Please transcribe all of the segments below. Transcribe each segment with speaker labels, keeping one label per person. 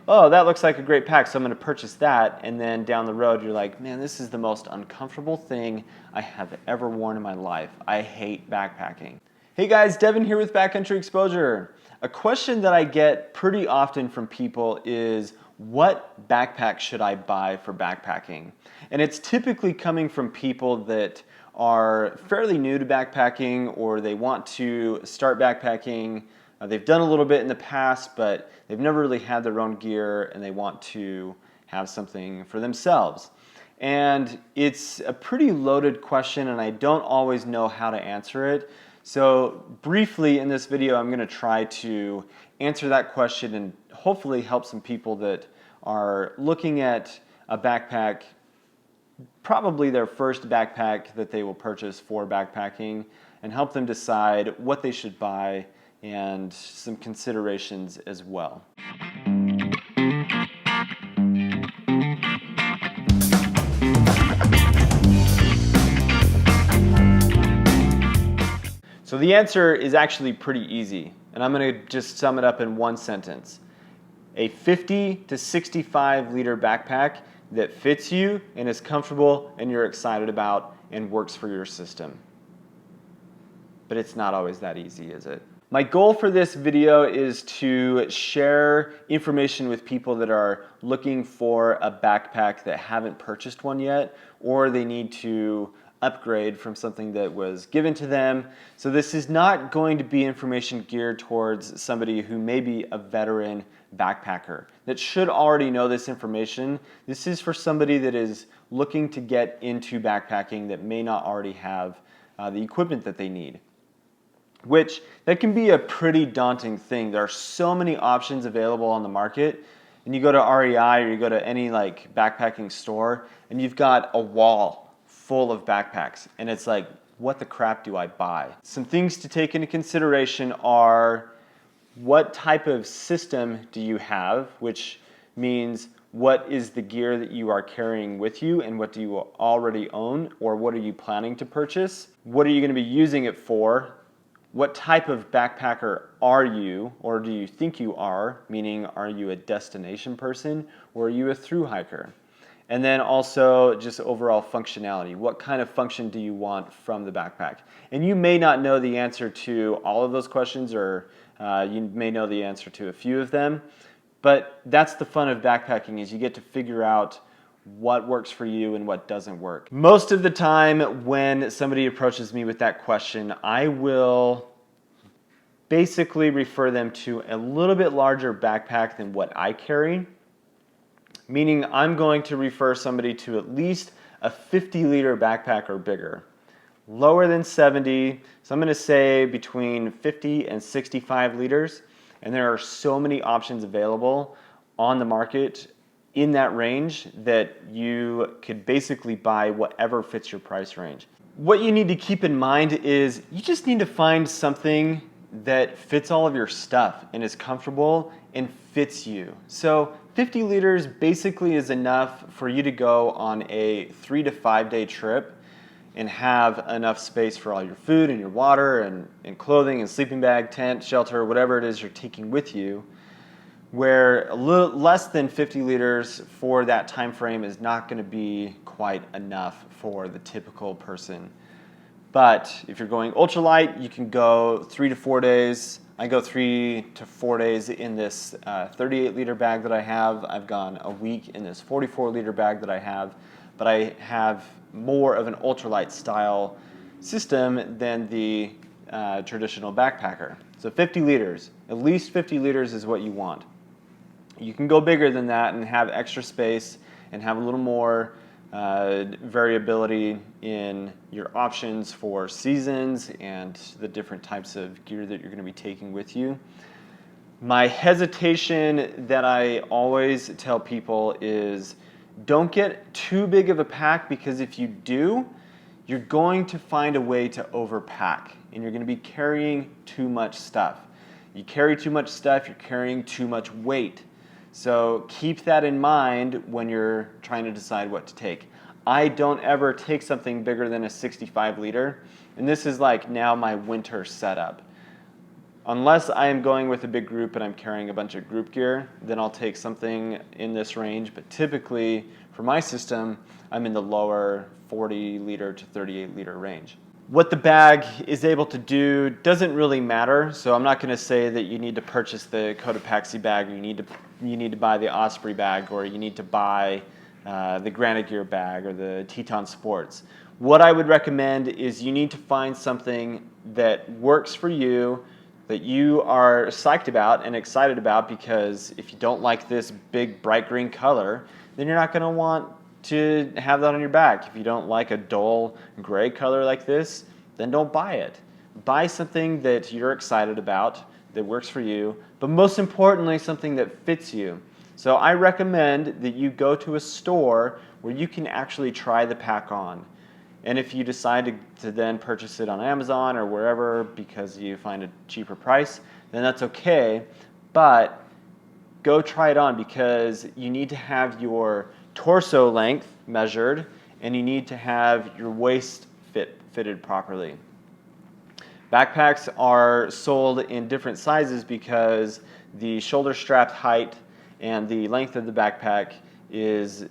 Speaker 1: oh, that looks like a great pack, so I'm going to purchase that. And then down the road, you're like, man, this is the most uncomfortable thing I have ever worn in my life. I hate backpacking. Hey guys, Devin here with Backcountry Exposure. A question that I get pretty often from people is, what backpack should I buy for backpacking? And it's typically coming from people that are fairly new to backpacking, or they want to start backpacking. They've done a little bit in the past, but they've never really had their own gear, and they want to have something for themselves. And it's a pretty loaded question, and I don't always know how to answer it. So briefly in this video, I'm going to try to answer that question and hopefully help some people that are looking at a backpack, probably their first backpack that they will purchase for backpacking, and help them decide what they should buy and some considerations as well. So the answer is actually pretty easy, and I'm going to just sum it up in one sentence. A 50 to 65 liter backpack that fits you and is comfortable and you're excited about and works for your system. But it's not always that easy, is it? My goal for this video is to share information with people that are looking for a backpack that haven't purchased one yet, or they need to upgrade from something that was given to them. So this is not going to be information geared towards somebody who may be a veteran backpacker that should already know this information. This is for somebody that is looking to get into backpacking that may not already have the equipment that they need, which that can be a pretty daunting thing. There are so many options available on the market, and you go to REI or you go to any like backpacking store and you've got a wall full of backpacks, and it's like, what the crap do I buy? Some things to take into consideration are, what type of system do you have, which means what is the gear that you are carrying with you, and what do you already own, or what are you planning to purchase? What are you going to be using it for? What type of backpacker are you, or do you think you are? Meaning, are you a destination person, or are you a thru hiker? And then also just overall functionality. What kind of function do you want from the backpack? And you may not know the answer to all of those questions, or you may know the answer to a few of them. But that's the fun of backpacking, is you get to figure out what works for you and what doesn't work. Most of the time when somebody approaches me with that question, I will basically refer them to a little bit larger backpack than what I carry. Meaning I'm going to refer somebody to at least a 50 liter backpack or bigger. Lower than 70, so I'm going to say between 50 and 65 liters. And there are so many options available on the market in that range that you could basically buy whatever fits your price range. What you need to keep in mind is you just need to find something that fits all of your stuff and is comfortable and fits you. So 50 liters basically is enough for you to go on a 3 to 5 day trip and have enough space for all your food and your water and clothing and sleeping bag, tent, shelter, whatever it is you're taking with you, where a little less than 50 liters for that time frame is not going to be quite enough for the typical person. But if you're going ultralight, you can go 3 to 4 days. I go 3 to 4 days in this 38 liter bag that I have. I've gone a week in this 44 liter bag that I have. But I have more of an ultralight style system than the traditional backpacker. So 50 liters, at least 50 liters is what you want. You can go bigger than that and have extra space and have a little more variability in your options for seasons and the different types of gear that you're going to be taking with you. My hesitation that I always tell people is, don't get too big of a pack, because if you do, you're going to find a way to overpack and you're going to be carrying too much stuff. You carry too much stuff, you're carrying too much weight. So keep that in mind when you're trying to decide what to take. I don't ever take something bigger than a 65 liter, and this is like now my winter setup. Unless I am going with a big group and I'm carrying a bunch of group gear, then I'll take something in this range. But typically, for my system, I'm in the lower 40 liter to 38 liter range. What the bag is able to do doesn't really matter. So I'm not going to say that you need to purchase the Cotopaxi bag, or you need to buy the Osprey bag, or you need to buy the Granite Gear bag or the Teton Sports. What I would recommend is you need to find something that works for you, that you are psyched about and excited about, because if you don't like this big bright green color, then you're not going to want to have that on your back. If you don't like a dull gray color like this, then don't buy it. Buy something that you're excited about, that works for you, but most importantly, something that fits you. So I recommend that you go to a store where you can actually try the pack on. And if you decide to then purchase it on Amazon or wherever because you find a cheaper price, then that's okay. But go try it on, because you need to have your torso length measured and you need to have your waist fitted properly. Backpacks are sold in different sizes because the shoulder strap height and the length of the backpack is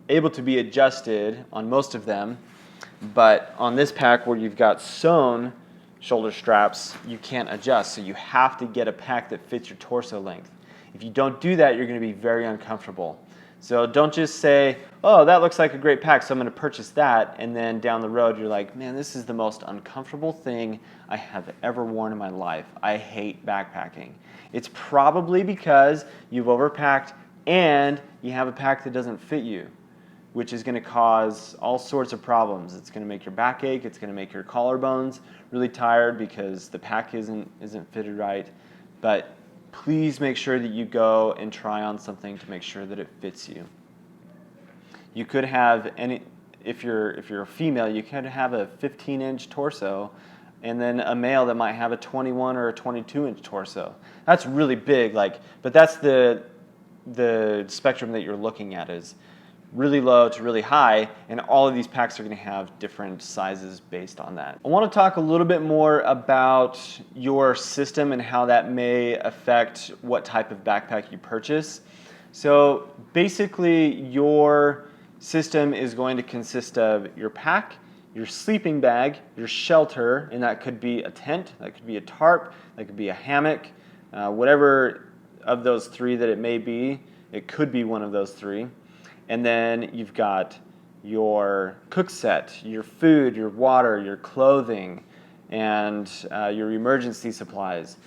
Speaker 1: able to be adjusted on most of them. But on this pack, where you've got sewn shoulder straps, you can't adjust. So you have to get a pack that fits your torso length. If you don't do that, you're going to be very uncomfortable. So don't just say, oh, that looks like a great pack, so I'm going to purchase that. And then down the road, you're like, man, this is the most uncomfortable thing I have ever worn in my life. I hate backpacking. It's probably because you've overpacked and you have a pack that doesn't fit you, which is going to cause all sorts of problems. It's going to make your back ache. It's going to make your collarbones really tired because the pack isn't fitted right. But please make sure that you go and try on something to make sure that it fits you. You could have if you're a female, you could have a 15-inch torso, and then a male that might have a 21 or a 22-inch torso. That's really big, but that's the spectrum that you're looking at, is really low to really high, and all of these packs are going to have different sizes based on that. I want to talk a little bit more about your system and how that may affect what type of backpack you purchase. So basically, your system is going to consist of your pack, your sleeping bag, your shelter, and that could be a tent, that could be a tarp, that could be a hammock, whatever of those three that it may be. It could be one of those three. And then you've got your cook set, your food, your water, your clothing, and your emergency supplies.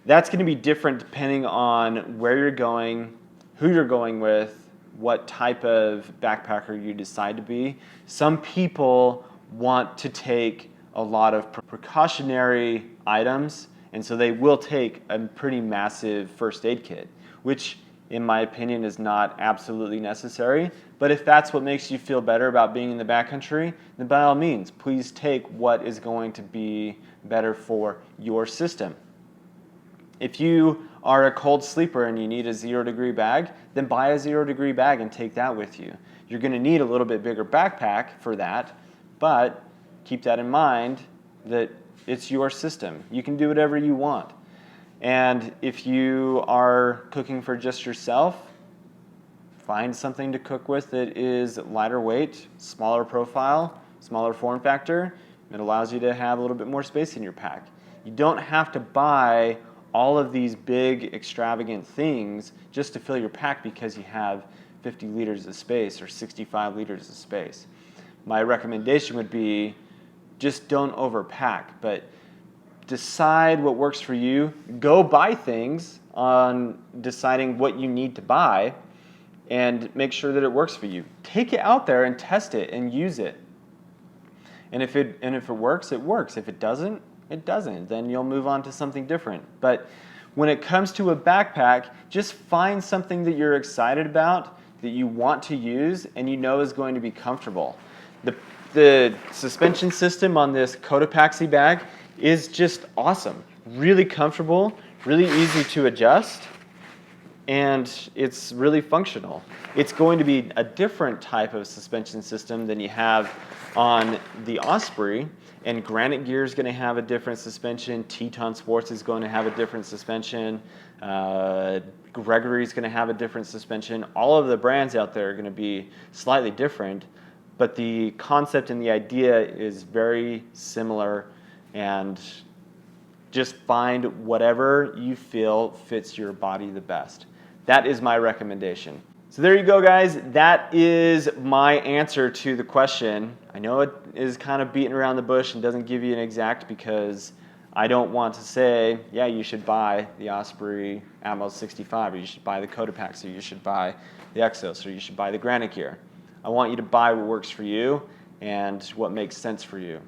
Speaker 1: That's going to be different depending on where you're going, who you're going with, what type of backpacker you decide to be. Some people want to take a lot of precautionary items, and so they will take a pretty massive first aid kit, which in my opinion is not absolutely necessary. But if that's what makes you feel better about being in the backcountry, then by all means, please take what is going to be better for your system. If you are a cold sleeper and you need a 0-degree bag, then buy a 0-degree bag and take that with you. You're going to need a little bit bigger backpack for that, but keep that in mind that it's your system. You can do whatever you want. And if you are cooking for just yourself, find something to cook with that is lighter weight, smaller profile, smaller form factor. It allows you to have a little bit more space in your pack. You don't have to buy all of these big, extravagant things just to fill your pack because you have 50 liters of space or 65 liters of space. My recommendation would be just don't overpack, but decide what works for you. Go buy things on deciding what you need to buy and make sure that it works for you. Take it out there and test it and use it. And if it works, it works. If it doesn't, it doesn't. Then you'll move on to something different. But when it comes to a backpack, just find something that you're excited about, that you want to use, and you know is going to be comfortable. The suspension system on this Cotopaxi bag is just awesome. Really comfortable, really easy to adjust. and it's really functional. It's going to be a different type of suspension system than you have on the Osprey, and Granite Gear is going to have a different suspension. Teton Sports is going to have a different suspension. Gregory is going to have a different suspension. All of the brands out there are going to be slightly different, but the concept and the idea is very similar, and just find whatever you feel fits your body the best. That is my recommendation. So there you go, guys. That is my answer to the question. I know it is kind of beating around the bush and doesn't give you an exact, because I don't want to say, yeah, you should buy the Osprey Atmos 65, or you should buy the Cotopax, or you should buy the Exos, or you should buy the Granite Gear. I want you to buy what works for you and what makes sense for you.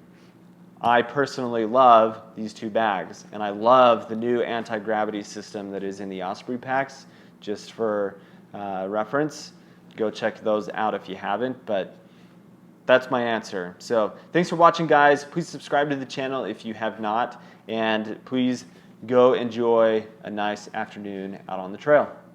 Speaker 1: I personally love these two bags, and I love the new anti-gravity system that is in the Osprey packs. Just for reference, go check those out if you haven't, but that's my answer. So thanks for watching, guys. Please subscribe to the channel if you have not, and please go enjoy a nice afternoon out on the trail.